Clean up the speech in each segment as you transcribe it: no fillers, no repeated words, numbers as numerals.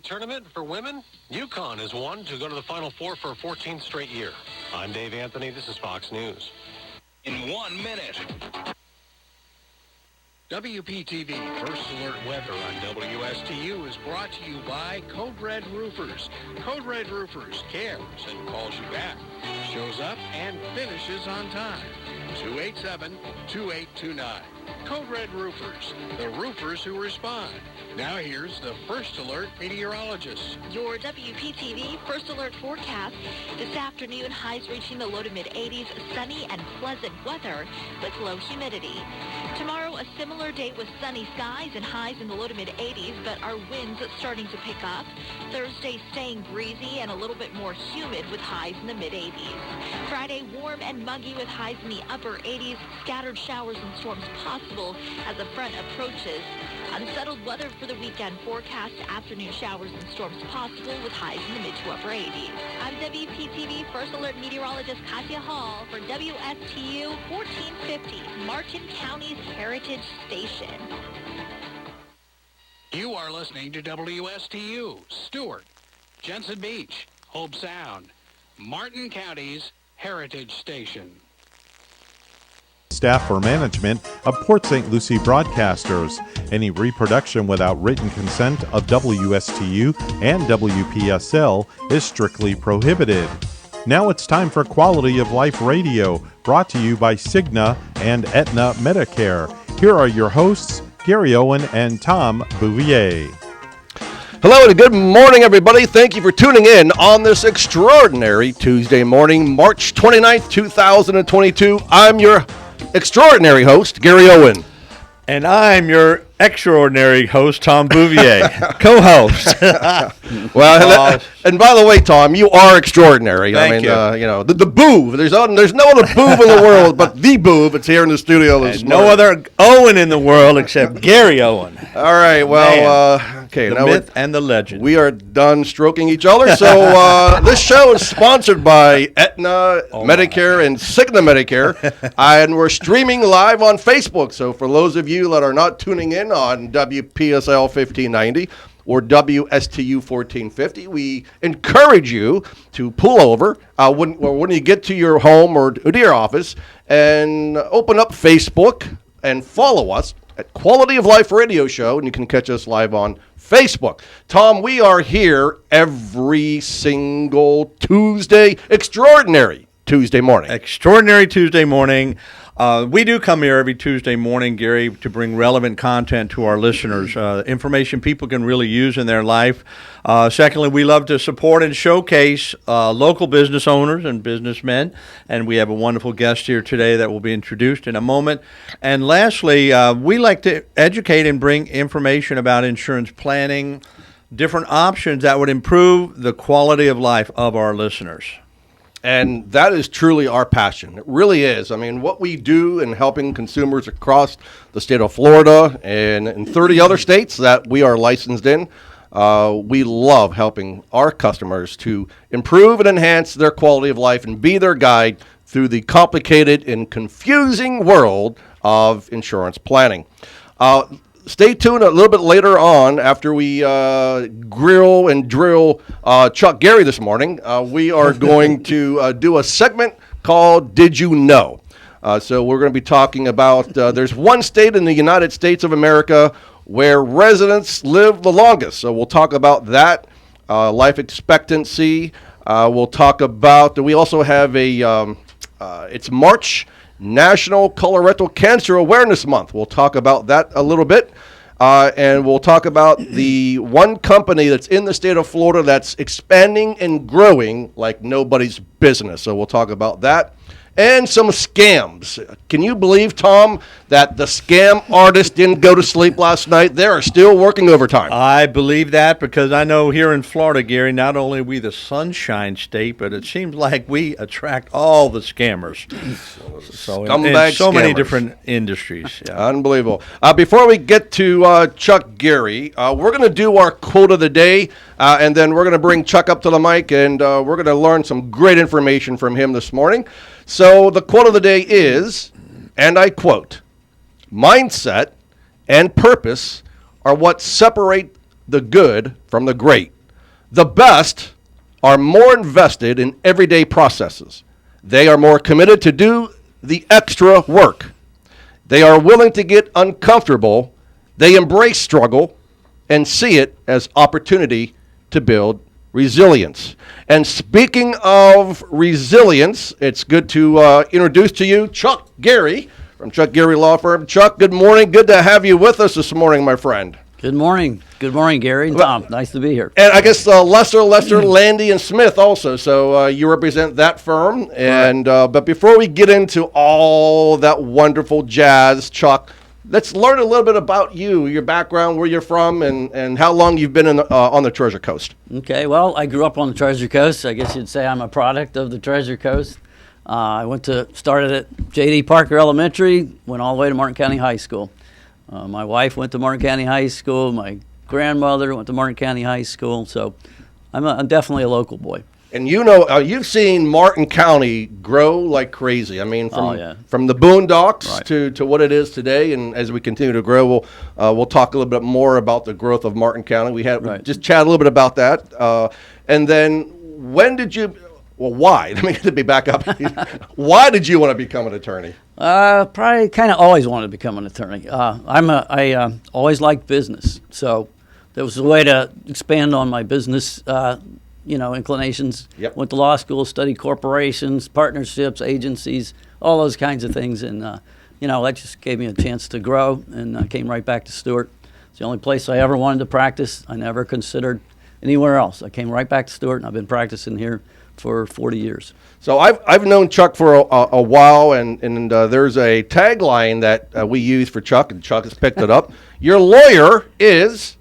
Tournament for women, UConn has won to go to the Final Four for a 14th straight year. I'm Dave Anthony. This is Fox News. In 1 minute. WPTV First Alert Weather on WSTU is brought to you by Code Red Roofers. Code Red Roofers cares and calls you back. Shows up and finishes on time. 287-2829. Code Red Roofers, the roofers who respond. Now here's the First Alert meteorologist. Your WPTV First Alert forecast. This afternoon, highs reaching the low to mid-80s, sunny and pleasant weather with low humidity. Tomorrow, a similar day with sunny skies and highs in the low to mid-80s, but our winds starting to pick up. Thursday, staying breezy and a little bit more humid with highs in the mid-80s. Friday, warm and muggy with highs in the upper 80s. Scattered showers and storms possible as the front approaches. Unsettled weather for the weekend forecast. Afternoon showers and storms possible with highs in the mid to upper 80s. I'm WPTV First Alert meteorologist Katya Hall for WSTU 1450, Martin County's Heritage Station. You are listening to WSTU, Stewart, Jensen Beach, Hope Sound, Martin County's Heritage Station. Staff or management of Port St. Lucie broadcasters. Any reproduction without written consent of WSTU and WPSL is strictly prohibited. Now it's time for Quality of Life Radio, brought to you by Cigna and Aetna Medicare. Here are your hosts, Gary Owen and Tom Bouvier. Hello and good morning, everybody. Thank you for tuning in on this extraordinary Tuesday morning, March 29th, 2022. I'm your extraordinary host, Gary Owen. And I'm your extraordinary host, Tom Bouvier, co-host. Well, and by the way, Tom, you are extraordinary. Thank you. The Boov. There's no other Boov in the world but the Boov. It's here in the studio this morning. No other Owen in the world except Gary Owen. All right, well, okay. The now myth and the legend. We are done stroking each other. So this show is sponsored by Aetna Medicare and Cigna Medicare, and we're streaming live on Facebook. So for those of you that are not tuning in on WPSL 1590 or WSTU 1450, we encourage you to pull over when you get to your home or to your office and open up Facebook and follow us at Quality of Life Radio Show, and you can catch us live on Facebook. Tom, we are here every single Tuesday, extraordinary Tuesday morning. Extraordinary Tuesday morning. We do come here every Tuesday morning, Gary, to bring relevant content to our listeners, information people can really use in their life. Secondly, we love to support and showcase local business owners and businessmen, and we have a wonderful guest here today that will be introduced in a moment. And lastly, we like to educate and bring information about insurance planning, different options that would improve the quality of life of our listeners. And that is truly our passion. It really is. I mean, what we do in helping consumers across the state of Florida and in 30 other states that we are licensed in, we love helping our customers to improve and enhance their quality of life and be their guide through the complicated and confusing world of insurance planning. Stay tuned a little bit later on after we grill and drill Chuck Gary this morning. We are going to do a segment called Did You Know? So we're going to be talking about there's one state in the United States of America where residents live the longest. So we'll talk about that, life expectancy. We'll talk about, we also have it's March National Colorectal Cancer Awareness Month. We'll talk about that a little bit. And we'll talk about the one company that's in the state of Florida that's expanding and growing like nobody's business. So we'll talk about that. And some scams. Can you believe, Tom, that the scam artist didn't go to sleep last night? They are still working overtime. I believe that because I know here in Florida, Gary, not only are we the sunshine state, but it seems like we attract all the scammers. So in so many different industries. Yeah. Unbelievable. Before we get to Chuck Gary, we're going to do our quote of the day, and then we're going to bring Chuck up to the mic, and we're going to learn some great information from him this morning. So the quote of the day is, and I quote, "Mindset and purpose are what separate the good from the great. The best are more invested in everyday processes. They are more committed to do the extra work. They are willing to get uncomfortable. They embrace struggle and see it as opportunity to build resilience. And speaking of resilience, it's good to introduce to you Chuck Gary from Chuck Gary Law Firm. Chuck, good morning. Good to have you with us this morning, my friend. Good morning. Good morning, Gary and Tom. Nice to be here. And I guess Lester, Landy, and Smith also. So you represent that firm. And but before we get into all that wonderful jazz, Chuck, let's learn a little bit about you, your background, where you're from, and how long you've been on the Treasure Coast. Okay, well, I grew up on the Treasure Coast. I guess you'd say I'm a product of the Treasure Coast. I started at J.D. Parker Elementary, went all the way to Martin County High School. My wife went to Martin County High School. My grandmother went to Martin County High School. So I'm definitely a local boy. And you've seen Martin County grow like crazy. I mean, from the boondocks to what it is today. And as we continue to grow, we'll talk a little bit more about the growth of Martin County. We just chat a little bit about that. And then when did you? Well, why? Let me back up. Why did you want to become an attorney? Probably kind of always wanted to become an attorney. I always liked business, so there was a way to expand on my business, inclinations. Yep. Went to law school, studied corporations, partnerships, agencies, all those kinds of things, and that just gave me a chance to grow. And I came right back to Stewart. It's the only place I ever wanted to practice. I never considered anywhere else. I came right back to Stewart, and I've been practicing here for 40 years. So I've known Chuck for a while, and there's a tagline that we use for Chuck, and Chuck has picked it up. Your lawyer is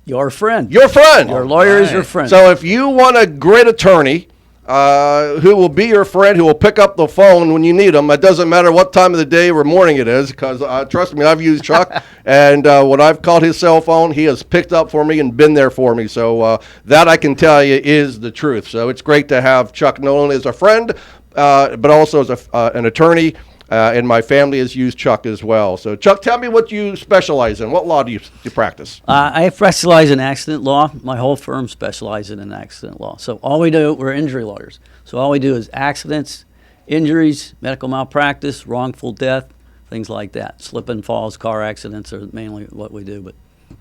your friend. Your friend. Your lawyer is your friend. So if you want a great attorney who will be your friend, who will pick up the phone when you need them, it doesn't matter what time of the day or morning it is, because trust me, I've used Chuck, and when I've called his cell phone, he has picked up for me and been there for me. So that I can tell you is the truth. So it's great to have Chuck not only as a friend, but also as an attorney. And my family has used Chuck as well. So, Chuck, tell me what you specialize in. What law do you practice? I specialize in accident law. My whole firm specializes in accident law. So we're injury lawyers. So all we do is accidents, injuries, medical malpractice, wrongful death, things like that. Slip and falls, car accidents are mainly what we do, but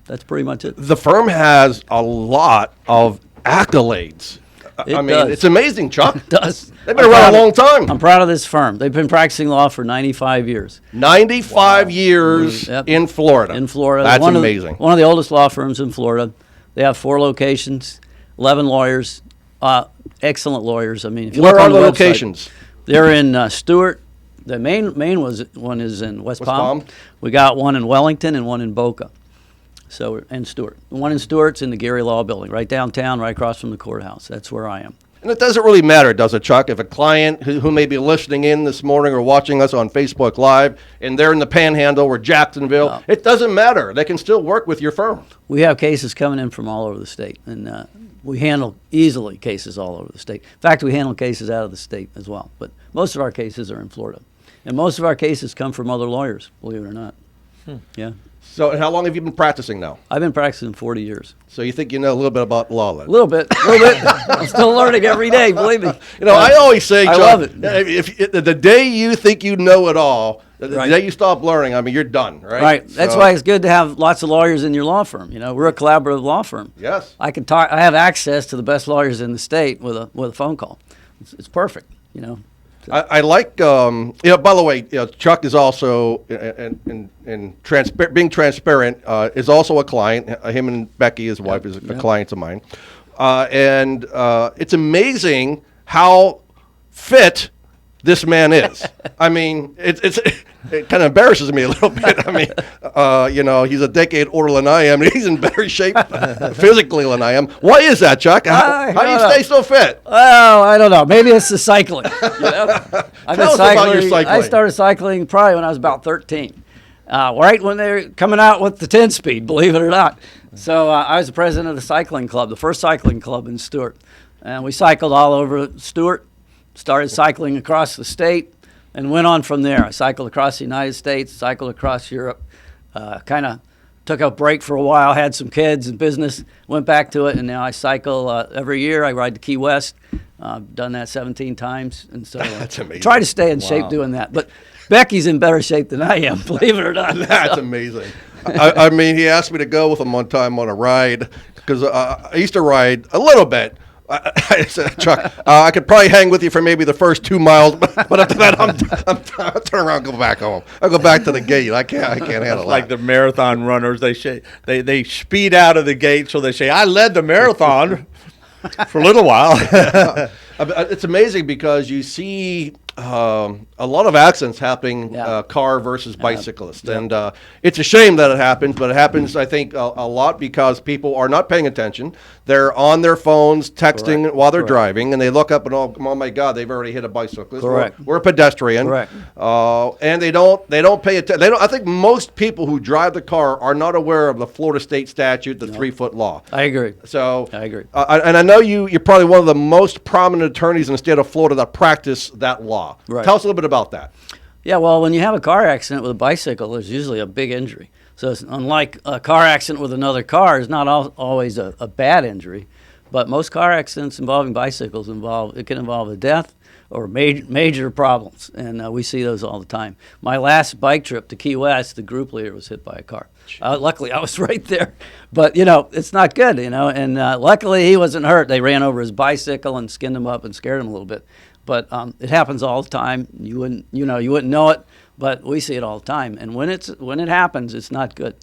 that's pretty much it. The firm has a lot of accolades. It's amazing, Chuck. It does. They've been around a long time. I'm proud of this firm. They've been practicing law for 95 years. 95 years in Florida. In Florida. That's amazing. One of the oldest law firms in Florida. They have 4 locations, 11 lawyers, excellent lawyers. I mean, if you Where look are on the website, locations? They're in Stewart. The main one is in West Palm. We got one in Wellington and one in Boca. So, and Stewart. The one in Stewart's in the Gary Law Building, right downtown, right across from the courthouse. That's where I am. And it doesn't really matter, does it, Chuck? If a client who may be listening in this morning or watching us on Facebook Live, and they're in the Panhandle or Jacksonville, it doesn't matter. They can still work with your firm. We have cases coming in from all over the state, and we handle easily cases all over the state. In fact, we handle cases out of the state as well. But most of our cases are in Florida. And most of our cases come from other lawyers, believe it or not. Yeah. So how long have you been practicing now? I've been practicing 40 years. So you think you know a little bit about law then? A little bit. I'm still learning every day, believe me. I always say, Chuck, I love it. If the day you think you know it all, the day you stop learning, you're done, right? Right. That's why it's good to have lots of lawyers in your law firm. We're a collaborative law firm. Yes. I have access to the best lawyers in the state with a phone call. It's perfect, I like, by the way, Chuck is also, in being transparent, is also a client. Him and Becky, his wife, is a client of mine. And it's amazing how fit this man is. It kind of embarrasses me a little bit. He's a decade older than I am, and he's in better shape physically than I am. Why is that, Chuck? How do you stay so fit? Well, I don't know. Maybe it's the cycling. I've been cycling. About your cycling. I started cycling probably when I was about 13, right when they were coming out with the 10-speed, believe it or not. So I was the president of the cycling club, the first cycling club in Stewart. And we cycled all over Stewart, started cycling across the state, and went on from there. I cycled across the United States, cycled across Europe, kind of took a break for a while, had some kids and business, went back to it, and now I cycle every year. I ride to Key West. I've done that 17 times, and so That's amazing. try to stay in shape doing that. But Becky's in better shape than I am, believe it or not. That's amazing. I mean, he asked me to go with him one time on a ride because I used to ride a little bit. I said, Chuck, I could probably hang with you for maybe the first 2 miles, but after that, I turn around and go back home. I go back to the gate. I can't handle that. Like the marathon runners, they speed out of the gate, so they say, I led the marathon for a little while. It's amazing because you see a lot of accidents happening, car versus bicyclist. And it's a shame that it happens, but it happens, I think, a lot because people are not paying attention. They're on their phones texting while they're driving, and they look up and, oh my God, they've already hit a bicyclist. Correct. We're a pedestrian. Correct. And they don't pay attention. I think most people who drive the car are not aware of the Florida state statute, the 3-foot law. I agree. So I agree. And I know you're probably one of the most prominent attorneys in the state of Florida that practice that law. Right. Tell us a little bit about that. Yeah, well, when you have a car accident with a bicycle, there's usually a big injury. So it's unlike a car accident with another car, it's not always a bad injury. But most car accidents involving bicycles can involve a death or major problems, and we see those all the time. My last bike trip to Key West, the group leader was hit by a car. Luckily, I was right there. But, it's not good, and luckily he wasn't hurt. They ran over his bicycle and skinned him up and scared him a little bit. But it happens all the time. You wouldn't know it, but we see it all the time. And when it happens, it's not good.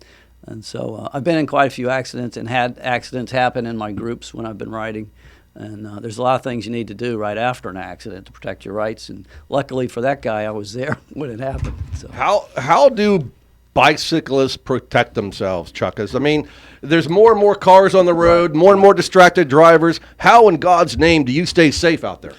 And so I've been in quite a few accidents and had accidents happen in my groups when I've been riding. And there's a lot of things you need to do right after an accident to protect your rights. And luckily for that guy, I was there when it happened. So How do bicyclists protect themselves, Chuck? I mean, there's more and more cars on the road, more and more distracted drivers. How in God's name do you stay safe out there?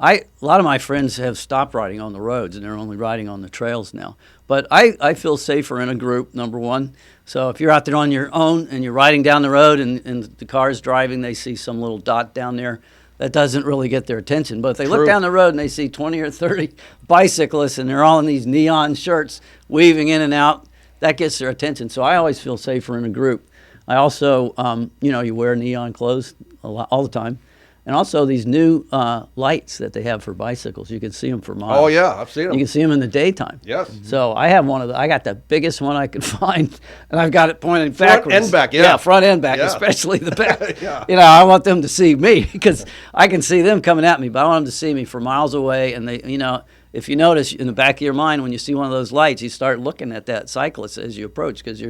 A lot of my friends have stopped riding on the roads and they're only riding on the trails now. But I feel safer in a group, number one. So if you're out there on your own and you're riding down the road and the car's driving, they see some little dot down there, that doesn't really get their attention. But if they look down the road and they see 20 or 30 bicyclists and they're all in these neon shirts weaving in and out, that gets their attention. So I always feel safer in a group. I also, you wear neon clothes all the time. And also these new lights that they have for bicycles. You can see them for miles. Oh, yeah, I've seen them. You can see them in the daytime. Yes. So I have I got the biggest one I could find, and I've got it pointing backwards. Front and back, Yeah, front and back, especially the back. Yeah. I want them to see me because I can see them coming at me, but I want them to see me from miles away. And they, if you notice in the back of your mind when you see one of those lights, you start looking at that cyclist as you approach because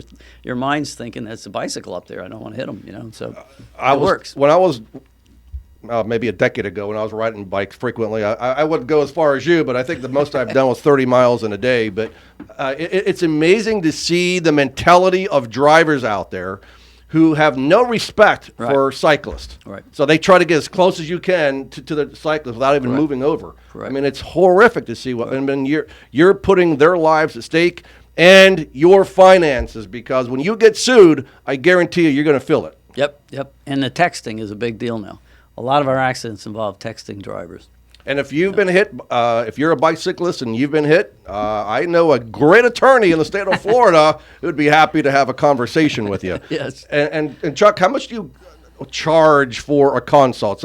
your mind's thinking that's a bicycle up there. I don't want to hit them, So it works. When I was maybe a decade ago when I was riding bikes frequently, I wouldn't go as far as you, but I think the most I've done was 30 miles in a day. But it's amazing to see the mentality of drivers out there who have no respect for cyclists. Right. So they try to get as close as you can to the cyclist without even moving over. Correct. I mean, it's horrific to see what. I mean, you're putting their lives at stake and your finances, because when you get sued, I guarantee you're going to feel it. Yep. And the texting is a big deal now. A lot of our accidents involve texting drivers. And if you've been hit, if you're a bicyclist and you've been hit, I know a great attorney in the state of Florida who would be happy to have a conversation with you. Yes. And Chuck, how much do you charge for a consult?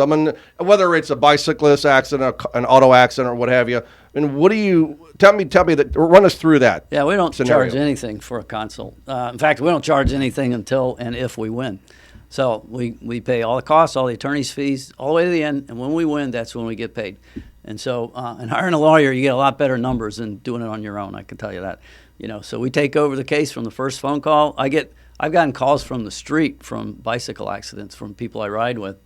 Whether it's a bicyclist accident, an auto accident, or what have you. I mean, what do you tell me that? Run us through that. Yeah, we don't scenario. charge anything for a consult. In fact, we don't charge anything until and if we win. So we pay all the costs, all the attorney's fees, all the way to the end, and when we win, that's when we get paid. And so, and hiring a lawyer, you get a lot better numbers than doing it on your own. I can tell you that. So we take over the case from the first phone call. I've gotten calls from the street from bicycle accidents from people I ride with.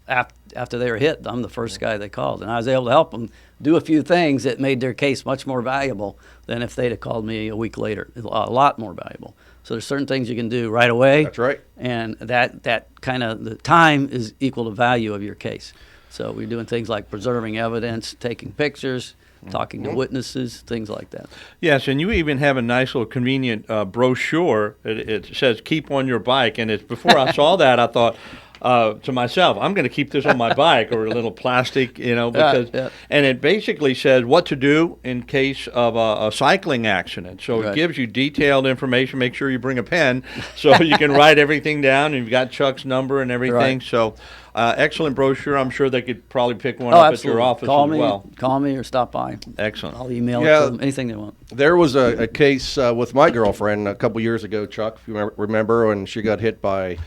After they were hit, I'm the first guy they called, and I was able to help them do a few things that made their case much more valuable than if they'd have called me a week later. A lot more valuable. So there's certain things you can do right away. That's right. And that kind of the time is equal to value of your case. So we're doing things like preserving evidence, taking pictures, talking to witnesses, things like that. Yes, and you even have a nice little convenient brochure. It says "Keep on your bike," and before I saw that, I thought, to myself, I'm going to keep this on my bike or a little plastic, because, and it basically says what to do in case of a cycling accident. So it gives you detailed information. Make sure you bring a pen so you can write everything down. And you've got Chuck's number and everything. So excellent brochure. I'm sure they could probably pick one up at your office as well. Call me or stop by. Excellent. I'll email it to them, anything they want. There was a case with my girlfriend a couple years ago, Chuck, if you remember, when she got hit by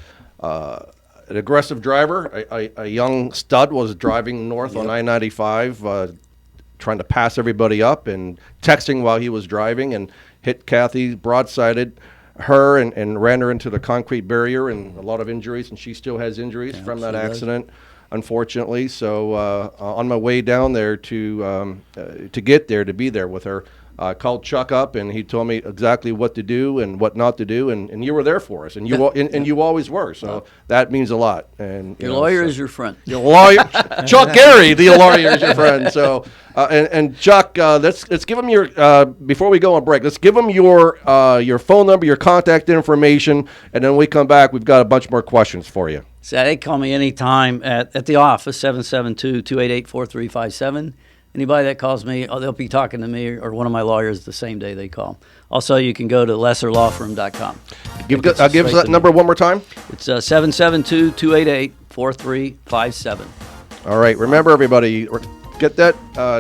an aggressive driver. A young stud was driving north on I-95, trying to pass everybody up and texting while he was driving, and hit Kathy, broadsided her, and ran her into the concrete barrier, and a lot of injuries, and she still has injuries from that accident, unfortunately. So on my way down there to get there, to be there with her, I called Chuck up, and he told me exactly what to do and what not to do, and you were there for us, and you always were. So that means a lot. And your lawyer is your friend. Your lawyer, Chuck Gary, the lawyer is your friend. So and Chuck, let's give him your before we go on break. Let's give him your phone number, your contact information, and then when we come back, we've got a bunch more questions for you. So they call me anytime at the office, 772-288-4357. Anybody that calls me, they'll be talking to me or one of my lawyers the same day they call. Also, you can go to lesserlawfirm.com. Give us that number one more time. It's 772-288-4357. All right. Remember, everybody, get that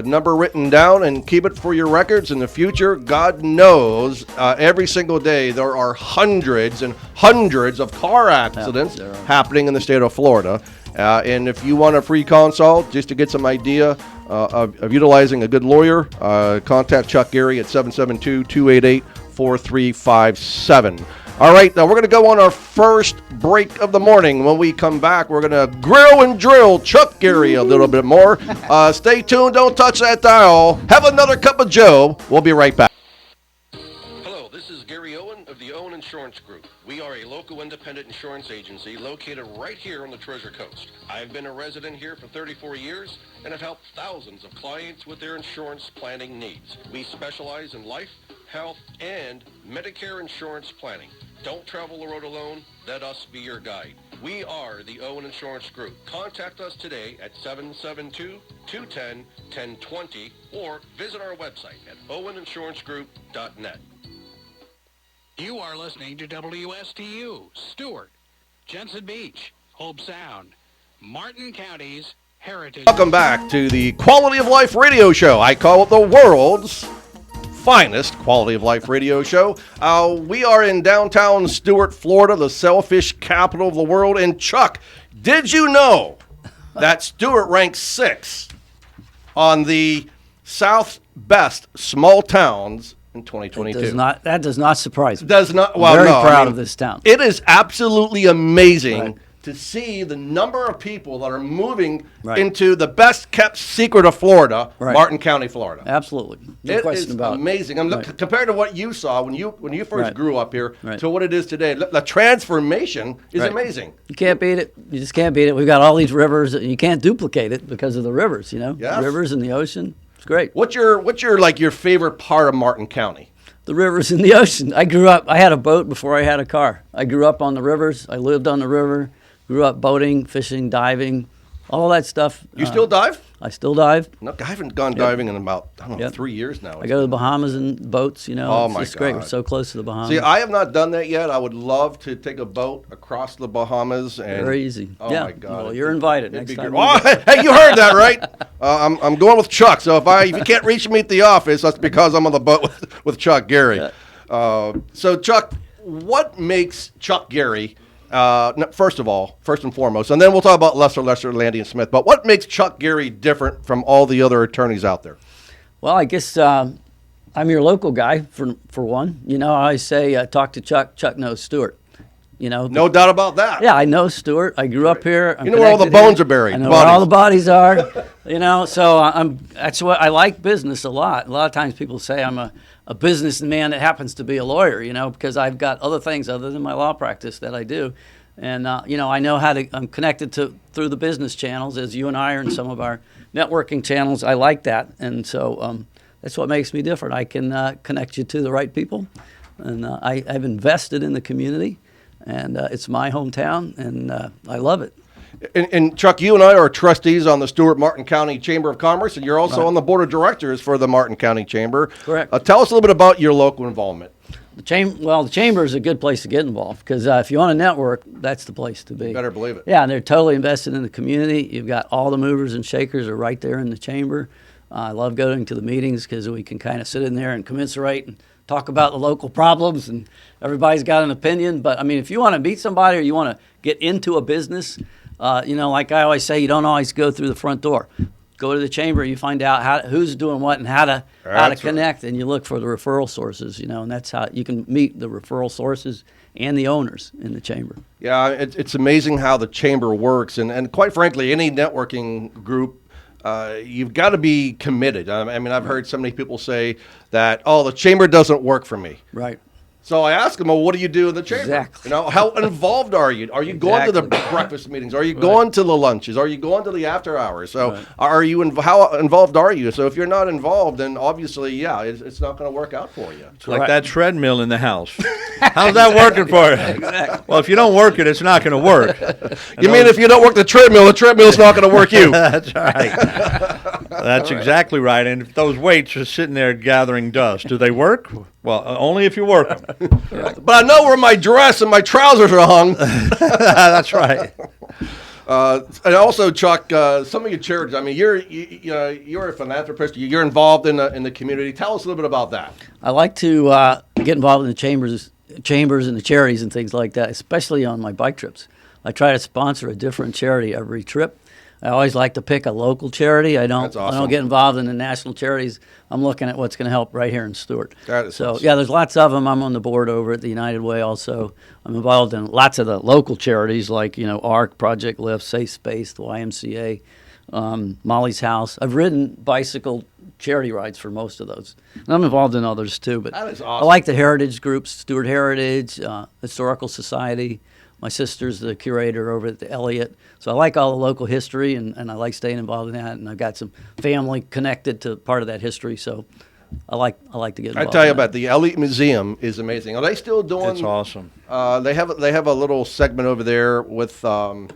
number written down and keep it for your records in the future. God knows every single day there are hundreds and hundreds of car accidents happening in the state of Florida. And if you want a free consult just to get some idea of utilizing a good lawyer, contact Chuck Gary at 772-288-4357. All right, now we're going to go on our first break of the morning. When we come back, we're going to grill and drill Chuck Gary a little bit more. Stay tuned. Don't touch that dial. Have another cup of Joe. We'll be right back. Hello, this is Gary Owen of the Owen Insurance Group. We are a local independent insurance agency located right here on the Treasure Coast. I've been a resident here for 34 years and have helped thousands of clients with their insurance planning needs. We specialize in life, health, and Medicare insurance planning. Don't travel the road alone. Let us be your guide. We are the Owen Insurance Group. Contact us today at 772-210-1020 or visit our website at oweninsurancegroup.net. You are listening to WSTU, Stewart, Jensen Beach, Hope Sound, Martin County's Heritage. Welcome back to the Quality of Life radio show. I call it the world's finest quality of life radio show. We are in downtown Stuart, Florida, the shellfish capital of the world. And Chuck, did you know that Stuart ranks 6 on the South's best small towns in 2022? That does not surprise me. Does not. Well, very proud of this town. It is absolutely amazing to see the number of people that are moving into the best kept secret of Florida, Martin County, Florida. Absolutely, no question about it. It is amazing. I mean, look, compared to what you saw when you first grew up here to what it is today, the transformation is amazing. You can't beat it. You just can't beat it. We've got all these rivers. You can't duplicate it because of the rivers. Yes. Rivers and the ocean. It's great. What's your favorite part of Martin County? The rivers and the ocean. I grew up. I had a boat before I had a car. I grew up on the rivers. I lived on the river. Grew up boating, fishing, diving, all that stuff. You still dive? I still dive. No, I haven't gone diving in about 3 years now. I go to the Bahamas in boats. Oh my it's God. great. We're so close to the Bahamas. See, I have not done that yet. I would love to take a boat across the Bahamas. And very easy. Oh my God! Well, you're invited next time. Hey, you heard that right? I'm going with Chuck. So if you can't reach me at the office, that's because I'm on the boat with Chuck Gary. So Chuck, what makes Chuck Gary? First and foremost, and then we'll talk about Lester, Landy, and Smith. But what makes Chuck Gary different from all the other attorneys out there? Well, I guess I'm your local guy for one. I always say talk to Chuck. Chuck knows Stewart. No doubt about that. Yeah, I know Stewart. I grew up here. You know where all the bones are buried. I know where all the bodies are. So that's what I like business a lot. A lot of times people say I'm a businessman that happens to be a lawyer, because I've got other things other than my law practice that I do. And, I know I'm connected through the business channels, as you and I are in some of our networking channels. I like that. And so that's what makes me different. I can connect you to the right people. And I've invested in the community. and it's my hometown, and I love it. And Chuck, you and I are trustees on the Stewart-Martin County Chamber of Commerce, and you're also on the board of directors for the Martin County Chamber. Correct. Tell us a little bit about your local involvement. The chamber is a good place to get involved because if you want to network, that's the place to be. You better believe it. Yeah, and they're totally invested in the community. You've got all the movers and shakers are right there in the chamber. I love going to the meetings because we can kind of sit in there and commiserate and talk about the local problems, and everybody's got an opinion. But I mean, if you want to meet somebody or you want to get into a business, like I always say, you don't always go through the front door. Go to the chamber, you find out who's doing what and how to connect, and you look for the referral sources, and that's how you can meet the referral sources and the owners in the chamber. Yeah, it's amazing how the chamber works, and quite frankly, any networking group, you've got to be committed. I mean, I've heard so many people say that, the chamber doesn't work for me. Right. So I asked them, well, what do you do in the chamber? Exactly. How involved are you? Are you going to the breakfast meetings? Are you going to the lunches? Are you going to the after hours? So are you how involved are you? So if you're not involved, then obviously, it's not going to work out for you. It's like that treadmill in the house. How's that working for you? Exactly. Well, if you don't work it, it's not going to work. You mean if you don't work the treadmill's not going to work you? That's right. That's exactly right. And if those weights are sitting there gathering dust, do they work? Well, only if you work them. But I know where my dress and my trousers are hung. That's right. And also, Chuck, some of your charities. I mean, you're a philanthropist. You're involved in the community. Tell us a little bit about that. I like to get involved in the chambers and the charities and things like that, especially on my bike trips. I try to sponsor a different charity every trip. I always like to pick a local charity. I don't get involved in the national charities. I'm looking at what's going to help right here in Stewart. That is awesome. Yeah, there's lots of them. I'm on the board over at the United Way also. I'm involved in lots of the local charities like, ARC, Project Lift, Safe Space, the YMCA, Molly's House. I've ridden bicycle charity rides for most of those. And I'm involved in others too. But that is awesome. I like the heritage groups, Stewart Heritage, Historical Society. My sister's the curator over at the Elliott. So I like all the local history, and I like staying involved in that. And I've got some family connected to part of that history, so I like to get involved. I tell you about the Elliott Museum is amazing. Are they still doing? It's awesome. They have a little segment over there with who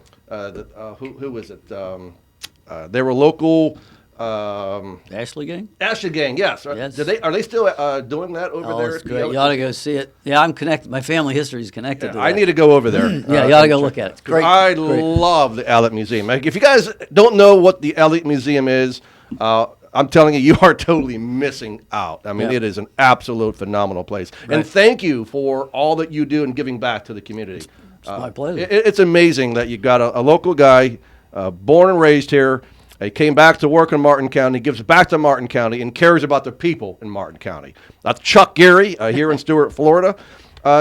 is it? They were local. Ashley Gang? Ashley Gang, yes. Yes. Are they still doing that over there? It's great. You ought to go see it. Yeah, I'm connected. My family history is connected to that. I need to go over there. Yeah, you ought to go look at it. It's great. I love the Elliott Museum. If you guys don't know what the Elliott Museum is, I'm telling you are totally missing out. I mean, It is an absolute phenomenal place. Right. And thank you for all that you do in giving back to the community. It's my pleasure. It's amazing that you got a local guy, born and raised here. He came back to work in Martin County, gives back to Martin County, and cares about the people in Martin County. That's Chuck Gary here in Stewart, Florida.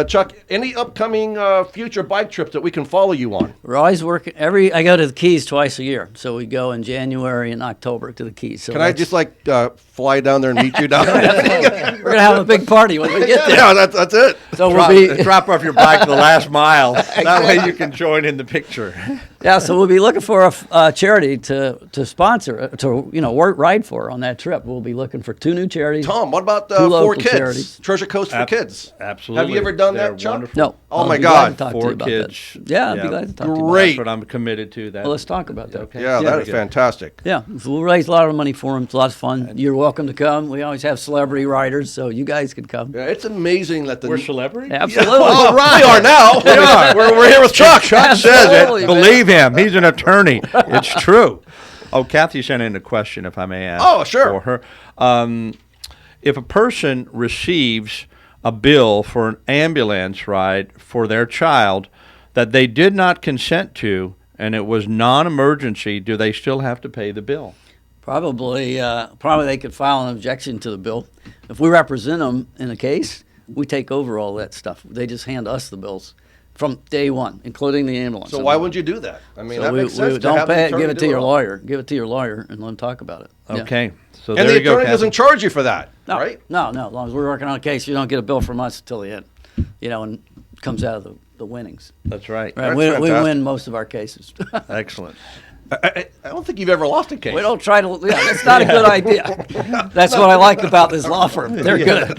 Chuck, any upcoming future bike trips that we can follow you on? We're always working. I go to the Keys twice a year, so we go in January and October to the Keys. So can I just fly down there and meet you down there? We're gonna have a big party when we get there. Yeah, that's it. So drop off your bike the last mile. That way you can join in the picture. Yeah, so we'll be looking for a charity to sponsor, ride for on that trip. We'll be looking for 2 new charities. Tom, what about for kids? Charities. Treasure Coast for Kids. Absolutely. Have you ever done They're that, Chuck? wonderful. No. Oh my I'd be God. glad to talk to you For about kids. that. Yeah, I'd be glad to talk to you about Great. That's what I'm committed to. Well, let's talk about that. Okay. Yeah, that is fantastic. Yeah, so we'll raise a lot of money for them. It's a lot of fun. You're welcome to come. We always have celebrity riders, so you guys can come. Yeah, it's amazing that We're celebrities? Absolutely. Oh, right. We are now. We are. We're here with Chuck. Chuck says Absolutely, it. man. Believe him. He's an attorney. It's true. Oh, Kathy sent in a question, if I may ask. Oh, sure. For her. If a person receives a bill for an ambulance ride for their child that they did not consent to and it was non-emergency, do they still have to pay the bill? Probably they could file an objection to the bill. If we represent them in a case, we take over all that stuff. They just hand us the bills from day one, including the ambulance. So why would you do that? I mean, So that makes sense. don't pay it. Give it to your all. lawyer. Give it to your lawyer and let them talk about it. Yeah. Okay. So And there the you go, attorney Kathy. doesn't charge you for that, No, right? no. As long as we're working on a case, you don't get a bill from us until the end. And it comes out of the winnings. That's right. Right, That's we fantastic. win most of our cases. Excellent. I don't think you've ever lost a case. We don't try to. Yeah, that's not a good idea. That's what I like about this law firm. They're good.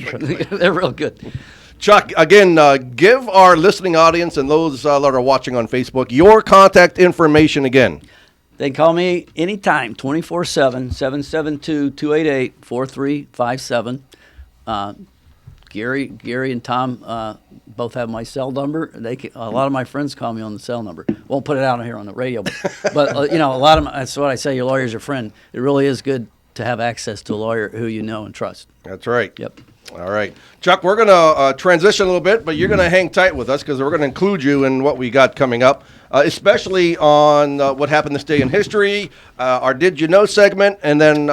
They're real good. Chuck, again, give our listening audience and those that are watching on Facebook your contact information again. They can call me anytime, 24/7, 772-288-4357. Gary and Tom both have my cell number. A lot of my friends call me on the cell number. Won't put it out here on the radio, but a lot of that's what I say. Your lawyer's your friend. It really is good to have access to a lawyer who you know and trust. That's right. Yep. All right. Chuck, we're going to transition a little bit, but you're going to hang tight with us because we're going to include you in what we got coming up, especially on what happened this day in history, our Did You Know segment, and then,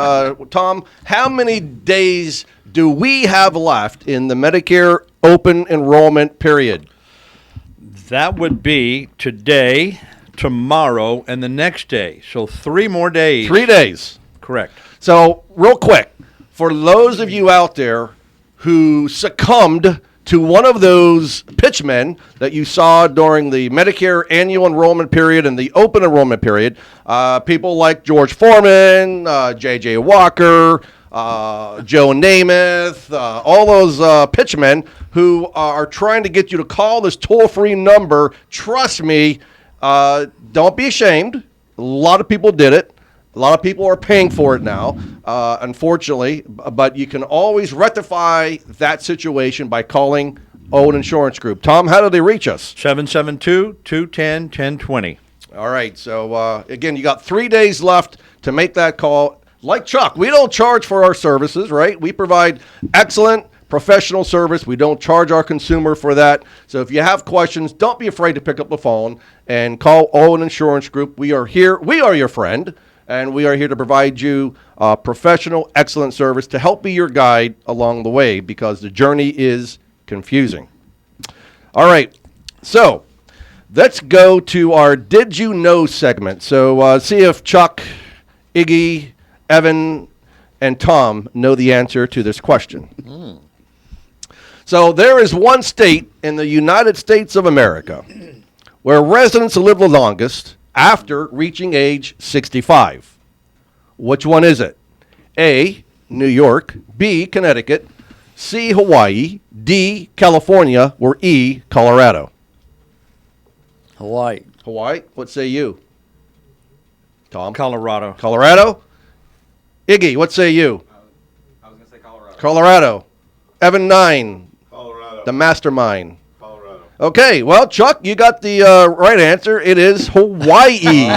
Tom, how many days do we have left in the Medicare open enrollment period? That would be today, tomorrow, and the next day. So 3 more days. 3 days. Correct. So, real quick, for those of you out there who succumbed to one of those pitchmen that you saw during the Medicare annual enrollment period and the open enrollment period, people like George Foreman, J.J. Walker, Joe Namath, all those pitchmen who are trying to get you to call this toll-free number. Trust me, don't be ashamed. A lot of people did it. A lot of people are paying for it now, unfortunately, but you can always rectify that situation by calling Owen Insurance Group. Tom, how do they reach us? 772-210-1020. All right, so again, you got 3 days left to make that call. Like Chuck, we don't charge for our services, right? We provide excellent professional service. We don't charge our consumer for that. So if you have questions, don't be afraid to pick up the phone and call Owen Insurance Group. We are here. We are your friend. And we are here to provide you professional, excellent service to help be your guide along the way because the journey is confusing. All right, so let's go to our Did You Know segment. So see if Chuck, Iggy, Evan, and Tom know the answer to this question. So there is one state in the United States of America where residents live the longest after reaching age 65. Which one is it? A, New York, B, Connecticut, C, Hawaii, D, California, or E, Colorado? Hawaii. Hawaii? What say you? Tom? Colorado. Colorado? Iggy, what say you? I was going to say Colorado. Colorado. Evan 9. Colorado. The mastermind. Colorado. Okay, well, Chuck, you got the right answer. It is Hawaii.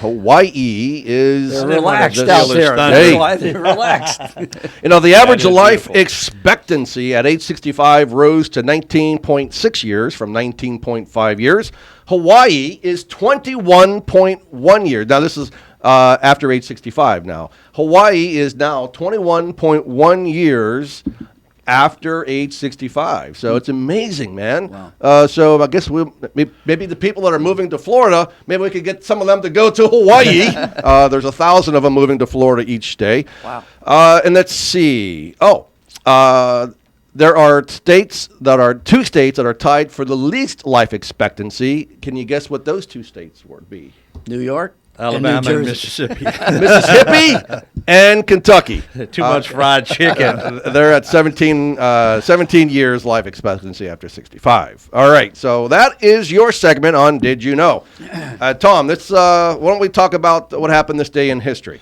Hawaii is... They're relaxed Just out the there. other Hey. They're relaxed. You know, the average is life beautiful. expectancy at age 65 rose to 19.6 years from 19.5 years. Hawaii is 21.1 years. Now, this is after age 65 now. Hawaii is now 21.1 years after age 65. So it's amazing, man. Wow. So I guess maybe the people that are moving to Florida, maybe we could get some of them to go to Hawaii. There's 1,000 of them moving to Florida each day. Wow. And let's see. There are two states that are tied for the least life expectancy. Can you guess what those two states would be? New York, Alabama and New and Jersey. Mississippi. Mississippi and Kentucky. Too much fried chicken. They're at 17 years life expectancy after 65. All right, so that is your segment on Did You Know? Tom, why don't we talk about what happened this day in history?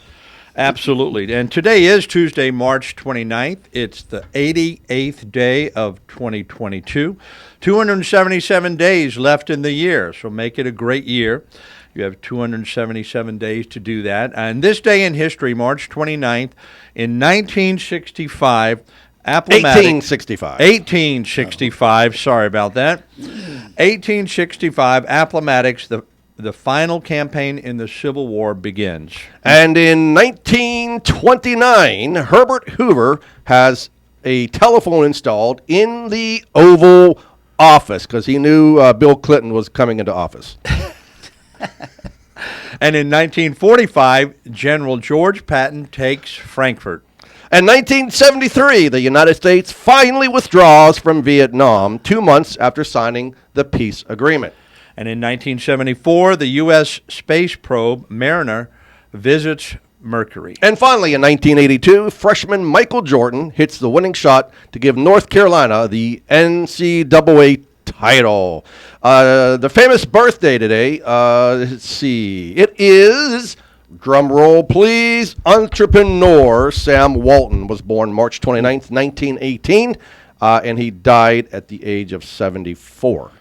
Absolutely. And today is Tuesday, March 29th. It's the 88th day of 2022. 277 days left in the year, so make it a great year. You have 277 days to do that. And this day in history, March 29th, in 1965, Appomattox... 1865, sorry about that. 1865, Appomattox, the final campaign in the Civil War begins. And in 1929, Herbert Hoover has a telephone installed in the Oval Office because he knew Bill Clinton was coming into office. And in 1945, General George Patton takes Frankfurt. And 1973, the United States finally withdraws from Vietnam 2 months after signing the peace agreement. And in 1974, the U.S. space probe Mariner visits Mercury. And finally, in 1982, freshman Michael Jordan hits the winning shot to give North Carolina the NCAA title. The famous birthday today, let's see, it is, drum roll please, entrepreneur Sam Walton was born March 29th, 1918, and he died at the age of 74.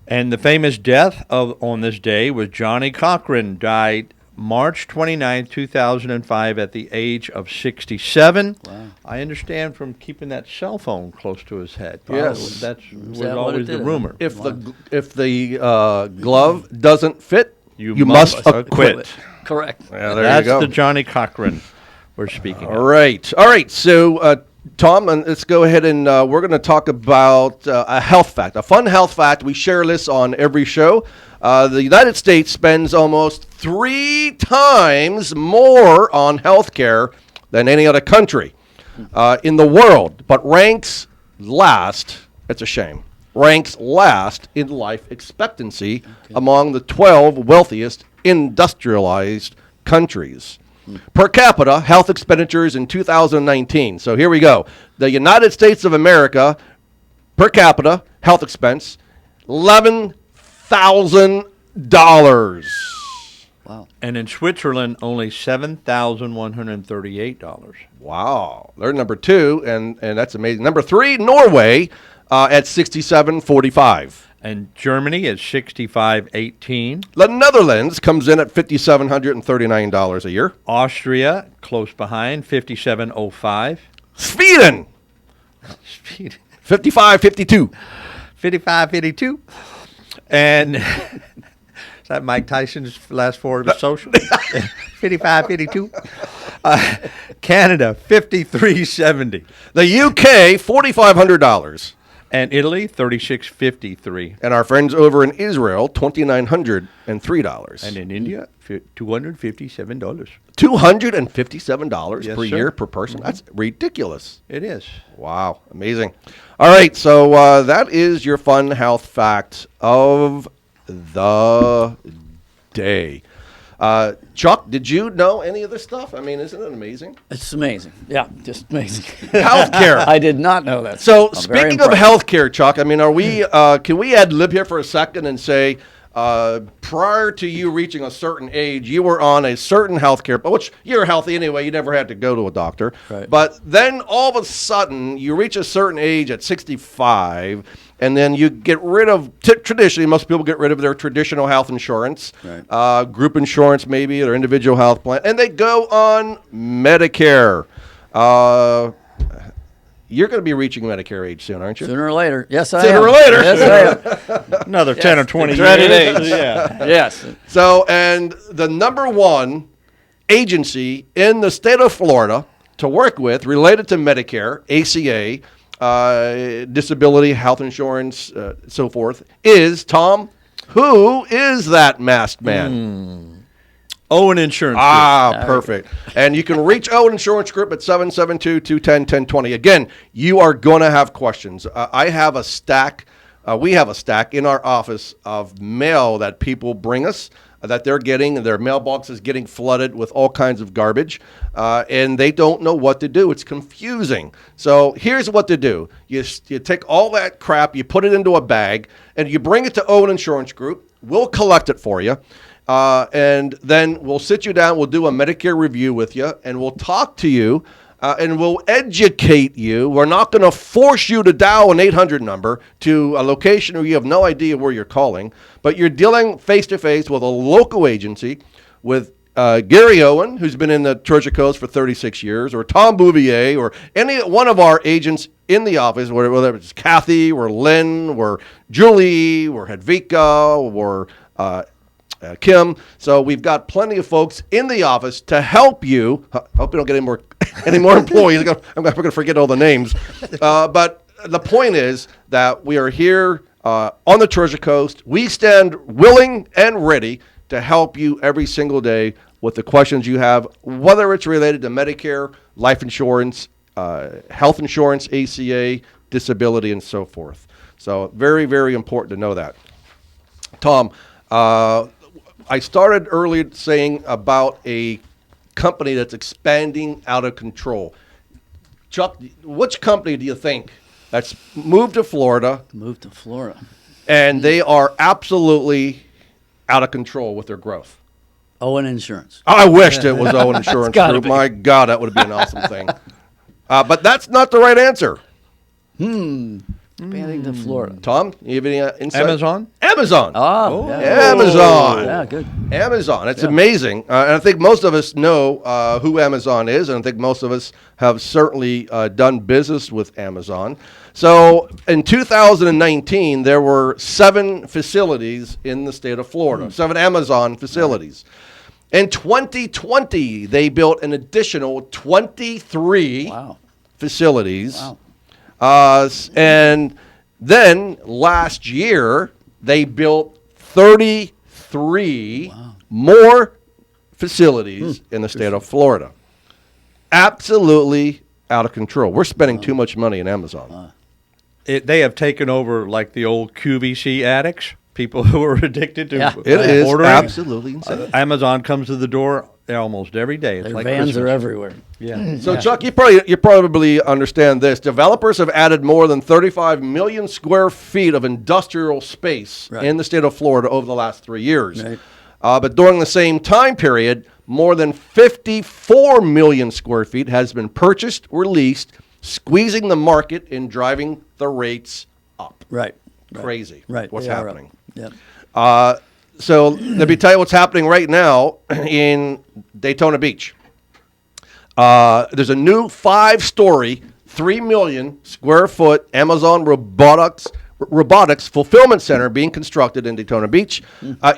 And the famous death on this day was Johnny Cochran, died March 29, 2005, at the age of 67. Wow. I understand from keeping that cell phone close to his head. Yes. That was always the rumor. If the glove doesn't fit, you must acquit. Correct. Yeah, there That's you go. the Johnny Cochran we're speaking of. All right. So, Tom, and let's go ahead and we're going to talk about a health fact, a fun health fact. We share this on every show. The United States spends almost 3 times more on health care than any other country in the world, but ranks last, it's a shame, ranks last in life expectancy among the 12 wealthiest industrialized countries. Per capita, health expenditures in 2019. So here we go. The United States of America, per capita, health expense, $11,000. Wow. And in Switzerland, only $7,138. Wow. They're number 2, and that's amazing. Number 3, Norway, at $67.45. And Germany is $65.18. The Netherlands comes in at $5,739 a year. Austria, close behind, $57.05. Sweden, $55.52. $55.52. And is that Mike Tyson's last 4 of his social? $55.52. Canada, $53.70. The UK, $4,500. And Italy, $36.53. And our friends over in Israel, $2,903. And in India, $257. $257 Yes, per sir. year per person. That's ridiculous. It is. Wow, amazing. All right, so that is your fun health fact of the day. Chuck, did you know any of this stuff? I mean, isn't it amazing? It's amazing. Yeah, just amazing. Healthcare. I did not know that. So I'm very speaking of impressed. healthcare, Chuck, I mean, are we? Can we ad lib here for a second and say, prior to you reaching a certain age, you were on a certain healthcare, but which you're healthy anyway. You never had to go to a doctor. Right. But then all of a sudden, you reach a certain age at 65. And then you get rid of, traditionally, most people get rid of their traditional health insurance, Right. Group insurance maybe, their individual health plan, and they go on Medicare. You're going to be reaching Medicare age soon, aren't you? Sooner or later. Yes, I am. Sooner or later. Yes, I am. Another 10 or 20 dreaded years. age. Yeah. Yes. So, and the number one agency in the state of Florida to work with related to Medicare, ACA, disability, health insurance, so forth, is, Tom, who is that masked man? Owen Insurance Group. Ah, perfect. And you can reach Owen Insurance Group at 772-210-1020. Again, you are going to have questions. I have a stack, we have a stack in our office of mail that people bring us, that they're getting, their mailbox is getting flooded with all kinds of garbage, and they don't know what to do. It's confusing. So here's what to do. You take all that crap, you put it into a bag, and you bring it to Owen Insurance Group. We'll collect it for you, and then we'll sit you down, we'll do a Medicare review with you, and we'll talk to you, and we'll educate you. We're not going to force you to dial an 800 number to a location where you have no idea where you're calling, but you're dealing face-to-face with a local agency, with Gary Owen, who's been in the Treasure Coast for 36 years, or Tom Bouvier, or any one of our agents in the office, whether it's Kathy, or Lynn, or Julie, or Hedvika, or Kim. So we've got plenty of folks in the office to help you. I hope you don't get any more employees. I'm going to forget all the names. But the point is that we are here on the Treasure Coast. We stand willing and ready to help you every single day with the questions you have, whether it's related to Medicare, life insurance, health insurance, ACA, disability, and so forth. So very, very important to know that. Tom, I started earlier saying about a company that's expanding out of control. Chuck, which company do you think that's moved to Florida? Moved to Florida. And they are absolutely out of control with their growth. Owen Insurance. I wished it was Owen Insurance gotta Group. be. My God, that would have been an awesome thing. But that's not the right answer. Expanding to Florida. Tom, you have any insight? Amazon? Amazon. Oh, yeah. Amazon. Yeah, good. Amazon. It's amazing. And I think most of us know who Amazon is, and I think most of us have certainly done business with Amazon. So in 2019, there were 7 facilities in the state of Florida, 7 Amazon facilities. In 2020, they built an additional 23 facilities. Wow. And then last year, they built 33 more facilities in the state of Florida. Absolutely out of control. We're spending too much money in Amazon. They have taken over like the old QVC addicts, people who are addicted to It is ordering. absolutely insane. Amazon comes to the door almost every day. It's Their like vans Christmas. are everywhere. Yeah. So, Chuck, you probably understand this. Developers have added more than 35 million square feet of industrial space in the state of Florida over the last 3 years. Right. But during the same time period, more than 54 million square feet has been purchased or leased, squeezing the market and driving the rates up. Right. Crazy. Right. What's They are up. happening? Yep. So let me tell you what's happening right now in Daytona Beach. There's a new 5-story, 3 million square foot Amazon robotics fulfillment center being constructed in Daytona Beach,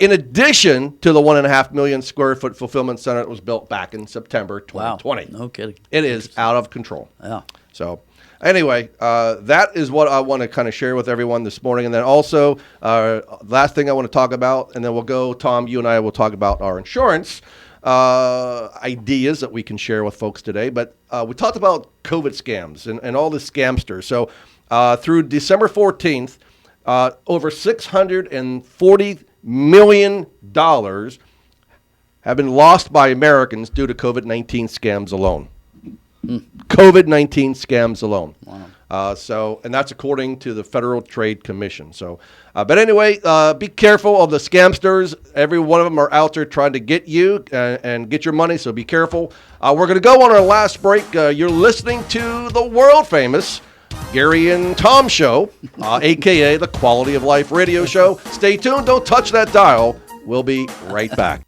in addition to the 1.5 million square foot fulfillment center that was built back in September 2020. Wow. No kidding. It is out of control. Yeah. So anyway, that is what I want to kind of share with everyone this morning. And then also, last thing I want to talk about, and then we'll go, Tom, you and I will talk about our insurance ideas that we can share with folks today. But we talked about COVID scams and all the scamsters. So through December 14th, over $640 million have been lost by Americans due to COVID-19 scams alone. COVID-19 scams alone. Wow. And that's according to the Federal Trade Commission. So, but anyway, be careful of the scamsters. Every one of them are out there trying to get you and get your money. So be careful. We're going to go on our last break. You're listening to the world famous Gary and Tom Show, a.k.a. the Quality of Life radio show. Stay tuned. Don't touch that dial. We'll be right back.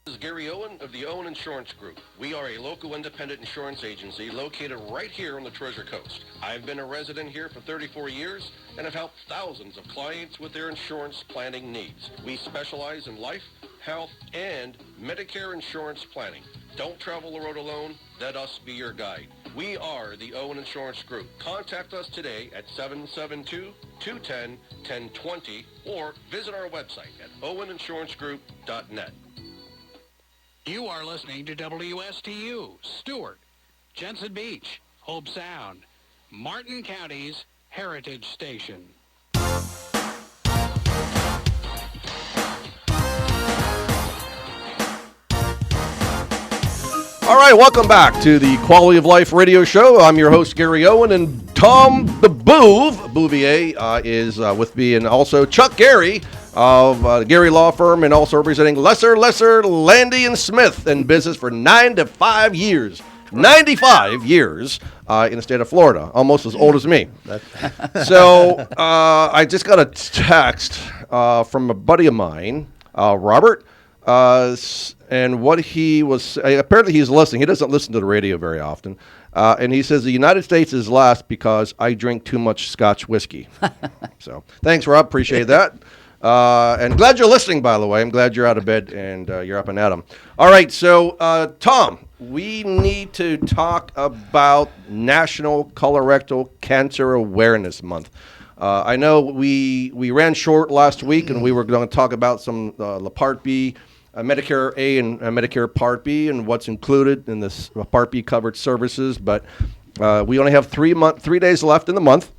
This is Gary Owen of the Owen Insurance Group. We are a local independent insurance agency located right here on the Treasure Coast. I've been a resident here for 34 years and have helped thousands of clients with their insurance planning needs. We specialize in life, health, and Medicare insurance planning. Don't travel the road alone. Let us be your guide. We are the Owen Insurance Group. Contact us today at 772-210-1020 or visit our website at oweninsurancegroup.net. You are listening to WSTU, Stewart, Jensen Beach, Hope Sound, Martin County's Heritage Station. All right, welcome back to the Quality of Life radio show. I'm your host, Gary Owen, and Tom the Bouvier is with me, and also Chuck Gary of the Gary Law Firm, and also representing Lesser, Landy, and Smith in business for 95 years. 95 years in the state of Florida, almost as old as me. So I just got a text from a buddy of mine, Robert, and what he was, apparently he's listening. He doesn't listen to the radio very often. And he says the United States is last because I drink too much Scotch whiskey. So thanks, Rob. Appreciate that. And glad you're listening, by the way. I'm glad you're out of bed and you're up and at 'em. All right, so Tom, we need to talk about National Colorectal Cancer Awareness Month. I know we ran short last week, and we were going to talk about some Part B, Medicare A and Medicare Part B, and what's included in this Part B covered services. But we only have 3 days left in the month,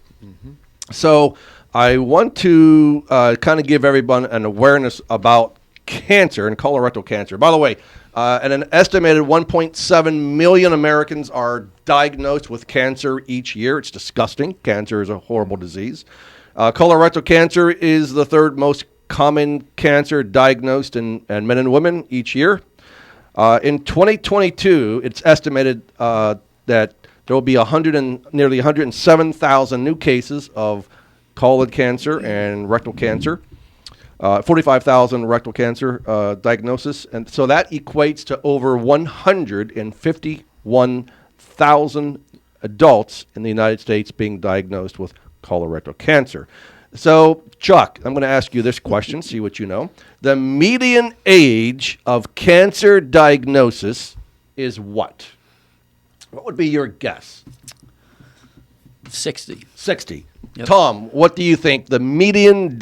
so I want to kind of give everyone an awareness about cancer and colorectal cancer. By the way, and an estimated 1.7 million Americans are diagnosed with cancer each year. It's disgusting. Cancer is a horrible disease. Colorectal cancer is the third most common cancer diagnosed in men and women each year. In 2022, it's estimated that there will be nearly 107,000 new cases of colon cancer and rectal cancer. 45,000 rectal cancer diagnosis, and so that equates to over 151,000 adults in the United States being diagnosed with colorectal cancer. So, Chuck, I'm going to ask you this question, see what you know. The median age of cancer diagnosis is what? What would be your guess? 60. 60. Yep. Tom, what do you think the median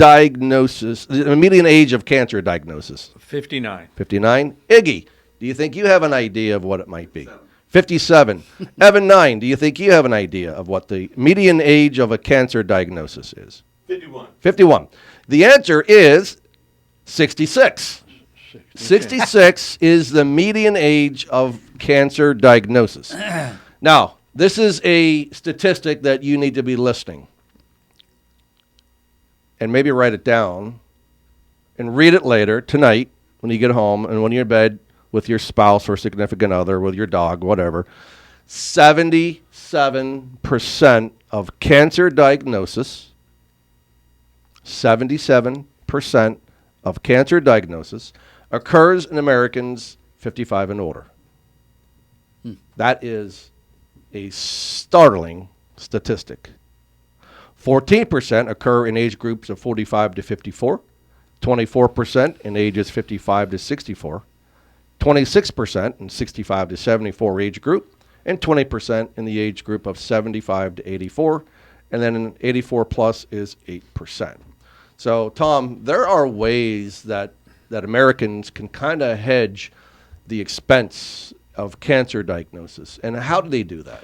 age of cancer diagnosis? 59. 59. Iggy, do you think you have an idea of what it might be? 57. Evan 9, do you think you have an idea of what the median age of a cancer diagnosis is? 51. 51. The answer is 66. 66 is the median age of cancer diagnosis. Now, this is a statistic that you need to be listening. And maybe write it down and read it later tonight when you get home and when you're in bed with your spouse or significant other, with your dog, whatever. 77% of cancer diagnosis, 77% of cancer diagnosis occurs in Americans 55 and older. That is a startling statistic. 14% occur in age groups of 45 to 54, 24% in ages 55 to 64, 26% in 65 to 74 age group, and 20% in the age group of 75 to 84, and then in 84 plus is 8%. So, Tom, there are ways that Americans can kind of hedge the expense of cancer diagnosis. And how do they do that?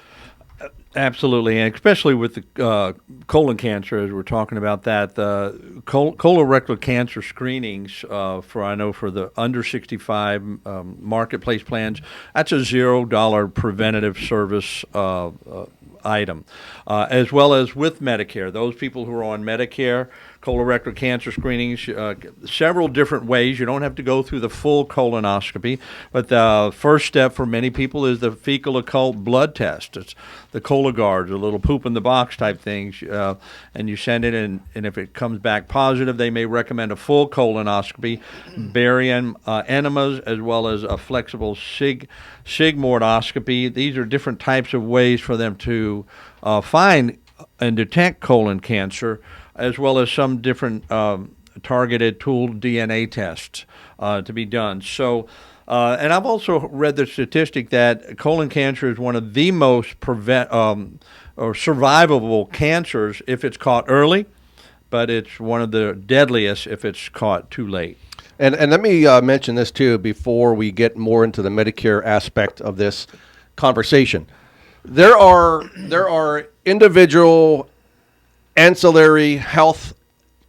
Absolutely, and especially with the colon cancer, as we're talking about that, the colorectal cancer screenings for the under 65 marketplace plans, that's a $0 preventative service item, as well as with Medicare. Those people who are on Medicare, colorectal cancer screenings, several different ways. You don't have to go through the full colonoscopy, but the first step for many people is the fecal occult blood test. It's the Cologuard, the little poop in the box type things, and you send it in, and if it comes back positive, they may recommend a full colonoscopy, barium enemas, as well as a flexible sigmoidoscopy. These are different types of ways for them to find and detect colon cancer, as well as some different targeted tooled DNA tests to be done. So, and I've also read the statistic that colon cancer is one of the most or survivable cancers if it's caught early, but it's one of the deadliest if it's caught too late. And let me mention this too before we get more into the Medicare aspect of this conversation. There are individual ancillary health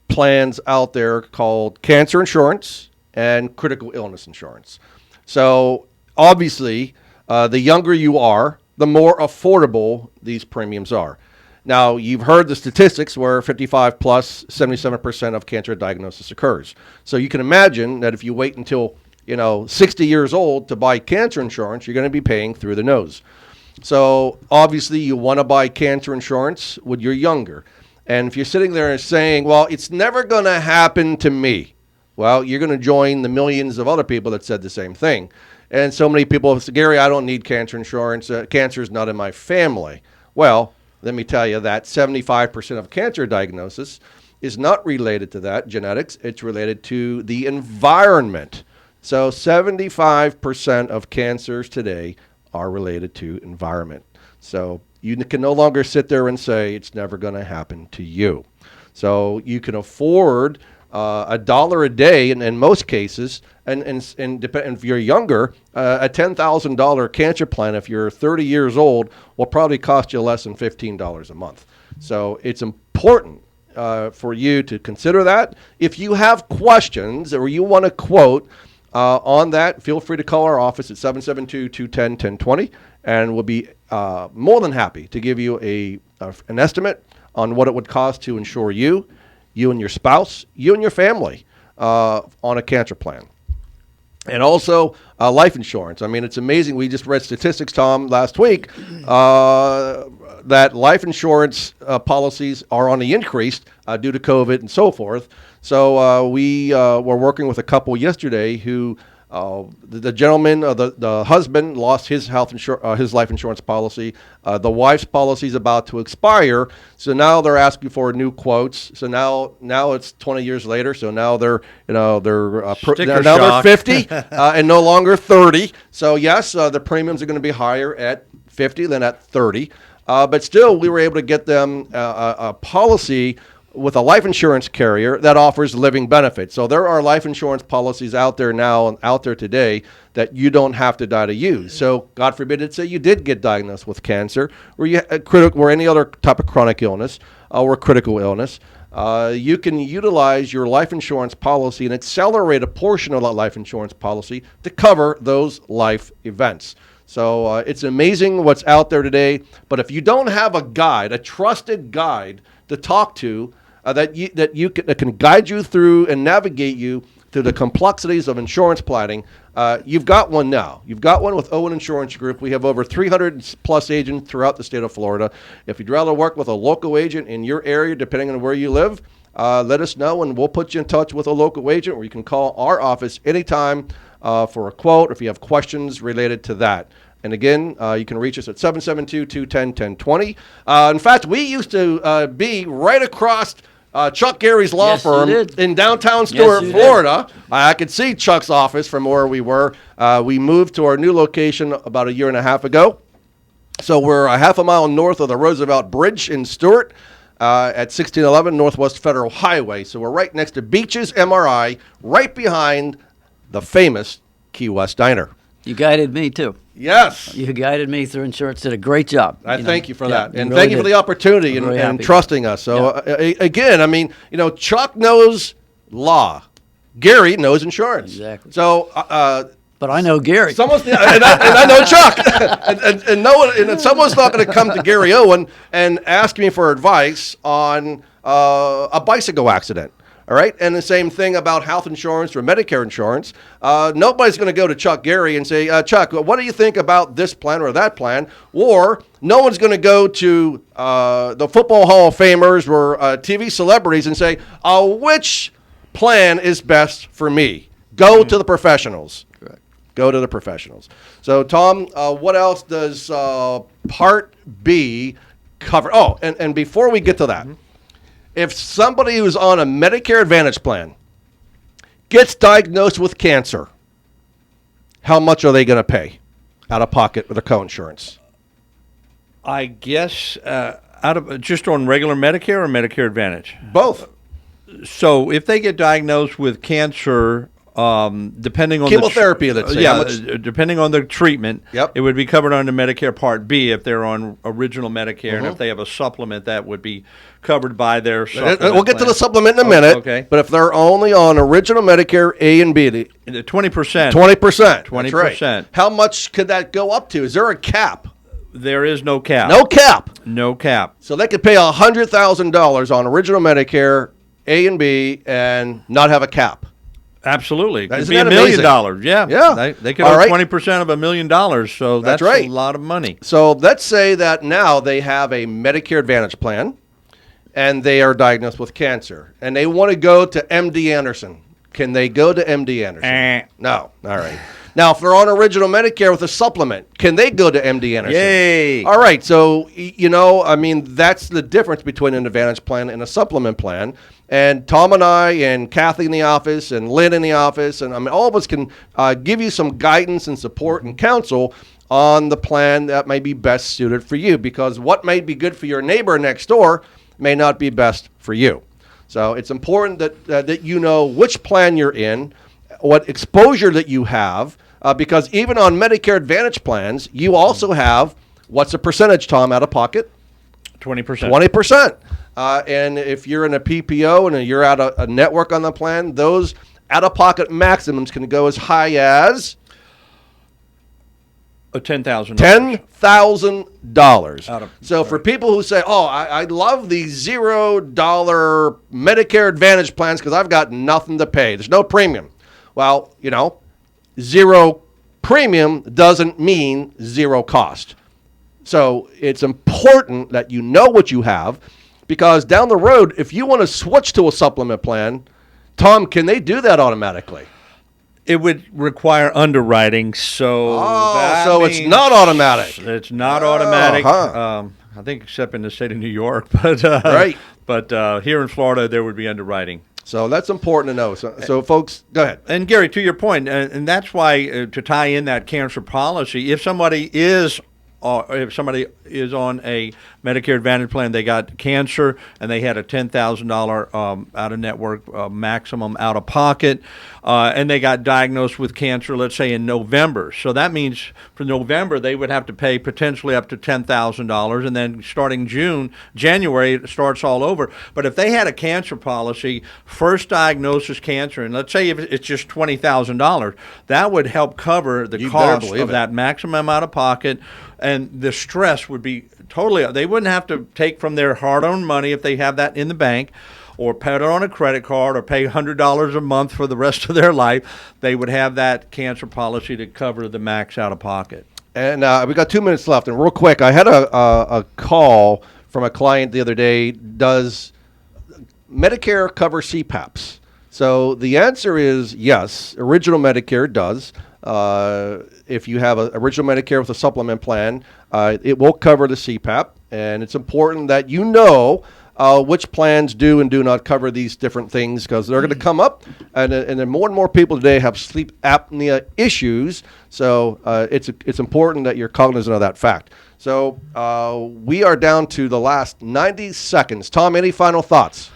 plans out there called cancer insurance and critical illness insurance. So obviously, the younger you are, the more affordable these premiums are. Now, you've heard the statistics where 55 plus, 77% of cancer diagnosis occurs. So you can imagine that if you wait until 60 years old to buy cancer insurance, you're going to be paying through the nose. So obviously, you want to buy cancer insurance when you're younger. And if you're sitting there and saying, well, it's never going to happen to me, well, you're going to join the millions of other people that said the same thing. And so many people say, Gary, I don't need cancer insurance. Cancer is not in my family. Well, let me tell you that 75% of cancer diagnosis is not related to that, genetics. It's related to the environment. So 75% of cancers today are related to environment. So you can no longer sit there and say it's never going to happen to you. So you can afford $1 a day in most cases, and if you're younger, a $10,000 cancer plan, if you're 30 years old, will probably cost you less than $15 a month. So it's important for you to consider that. If you have questions or you want to quote on that, feel free to call our office at 772-210-1020, and we'll be more than happy to give you an estimate on what it would cost to insure you and your spouse, you and your family on a cancer plan. And also life insurance. I mean, it's amazing. We just read statistics, Tom, last week that life insurance policies are on the increase due to COVID and so forth. So we were working with a couple yesterday who the gentleman, the husband, lost his his life insurance policy. The wife's policy is about to expire, so now they're asking for new quotes. So now it's 20 years later. So now they're they're 50 and no longer 30. So yes, the premiums are going to be higher at 50 than at 30. But still, we were able to get them a policy with a life insurance carrier that offers living benefits. So there are life insurance policies out there today that you don't have to die to use. So God forbid, let's say you did get diagnosed with cancer or any other type of chronic illness or critical illness. You can utilize your life insurance policy and accelerate a portion of that life insurance policy to cover those life events. So it's amazing what's out there today. But if you don't have a guide, a trusted guide to talk to, that can guide you through and navigate you through the complexities of insurance planning, you've got one now. You've got one with Owen Insurance Group. We have over 300 plus agents throughout the state of Florida. If you'd rather work with a local agent in your area, depending on where you live, let us know, and we'll put you in touch with a local agent, or you can call our office anytime for a quote if you have questions related to that. And again, you can reach us at 772-210-1020. In fact, we used to be right across Chuck Gary's law firm in downtown Stuart, Florida. I could see Chuck's office from where we were. We moved to our new location about a year and a half ago. So we're a half a mile north of the Roosevelt Bridge in Stuart at 1611 Northwest Federal Highway. So we're right next to Beaches MRI, right behind the famous Key West Diner. You guided me, too. Yes. You guided me through insurance. Did a great job. I thank you for that. And thank you for the opportunity and trusting us. So, again, I mean, Chuck knows law. Gary knows insurance. Exactly. So, but I know Gary. And I know Chuck. and someone's not going to come to Gary Owen and ask me for advice on a bicycle accident. All right, and the same thing about health insurance or Medicare insurance. Nobody's going to go to Chuck Gary and say, Chuck, what do you think about this plan or that plan? Or no one's going to go to the Football Hall of Famers or TV celebrities and say, which plan is best for me? Go to the professionals. Correct. Go to the professionals. So, Tom, what else does Part B cover? Oh, and before we get to that, if somebody who's on a Medicare Advantage plan gets diagnosed with cancer, how much are they going to pay out of pocket with their coinsurance? I guess just on regular Medicare or Medicare Advantage? Both. So if they get diagnosed with cancer, depending on chemotherapy, let's say. Depending on the treatment, Yep. It would be covered under Medicare Part B if they're on original Medicare, and if they have a supplement, that would be covered by their supplement. We'll get to the supplement in a minute. Okay. But if they're only on original Medicare A and B, 20%. 20%. 20%. That's right. How much could that go up to? Is there a cap? There is no cap. No cap. No cap. So they could pay $100,000 on original Medicare A and B and not have a cap. Absolutely. It could Isn't be $1 that million. amazing? Yeah. They could All owe right. 20% of $1 million, so that's right. a lot of money. So let's say that now they have a Medicare Advantage plan and they are diagnosed with cancer and they want to go to MD Anderson. Can they go to MD Anderson? No. All right. Now, if they're on original Medicare with a supplement, can they go to MD Anderson? Yay! All right, so, I mean, that's the difference between an Advantage plan and a supplement plan. And Tom and I and Kathy in the office and Lynn in the office, and I mean, all of us can give you some guidance and support and counsel on the plan that may be best suited for you, because what may be good for your neighbor next door may not be best for you. So it's important that you know which plan you're in, what exposure that you have, because even on Medicare Advantage plans, you also have, what's the percentage, Tom, out of pocket? 20%. 20%. And if you're in a PPO and you're at a network on the plan, those out-of-pocket maximums can go as high as $10,000. $10,000. So for people who say, oh, I love these $0 Medicare Advantage plans because I've got nothing to pay. There's no premium. Well, zero premium doesn't mean zero cost. So it's important that you know what you have, because down the road, if you want to switch to a supplement plan, Tom, can they do that automatically? It would require underwriting, so it's not automatic. It's not automatic. Uh-huh. I think except in the state of New York, but right. But here in Florida, there would be underwriting. So that's important to know. So folks, go ahead. And Gary, to your point, and that's why to tie in that cancer policy, if somebody is on a Medicare Advantage plan, they got cancer, and they had a $10,000 out-of-network maximum out-of-pocket, and they got diagnosed with cancer, let's say in November. So that means for November, they would have to pay potentially up to $10,000, and then starting January, it starts all over. But if they had a cancer policy, first diagnosis cancer, and let's say if it's just $20,000, that would help cover the cost of that maximum out-of-pocket, and the stress would be totally, they wouldn't have to take from their hard-earned money if they have that in the bank, or put it on a credit card, or pay $100 a month for the rest of their life. They would have that cancer policy to cover the max out-of-pocket. And we got 2 minutes left. And real quick, I had a call from a client the other day. Does Medicare cover Cpaps? So the answer is yes. Original Medicare does. If you have an original Medicare with a supplement plan, it will cover the CPAP. And it's important that you know which plans do and do not cover these different things, because they're going to come up, and then more and more people today have sleep apnea issues. So it's important that you're cognizant of that fact. So we are down to the last 90 seconds. Tom, any final thoughts?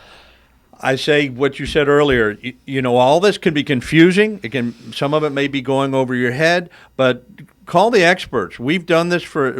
I say what you said earlier. All this can be confusing. Some of it may be going over your head, but call the experts. We do this for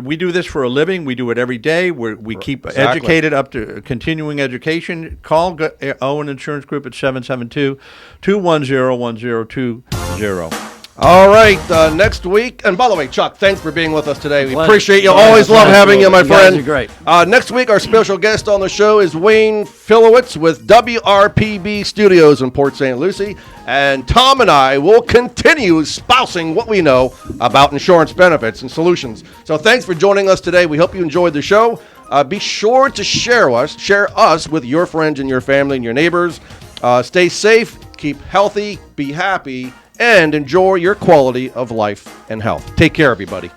a living. We do it every day. We keep educated up to continuing education. Call Owen Insurance Group at 772-210-1020. All right, next week. And by the way, Chuck, thanks for being with us today. We appreciate you. Always love having you, my friend. You guys are great. Next week, our special guest on the show is Wayne Filowitz with WRPB Studios in Port St. Lucie. And Tom and I will continue espousing what we know about insurance benefits and solutions. So thanks for joining us today. We hope you enjoyed the show. Be sure to share us with your friends and your family and your neighbors. Stay safe, keep healthy, be happy, and enjoy your quality of life and health. Take care, everybody.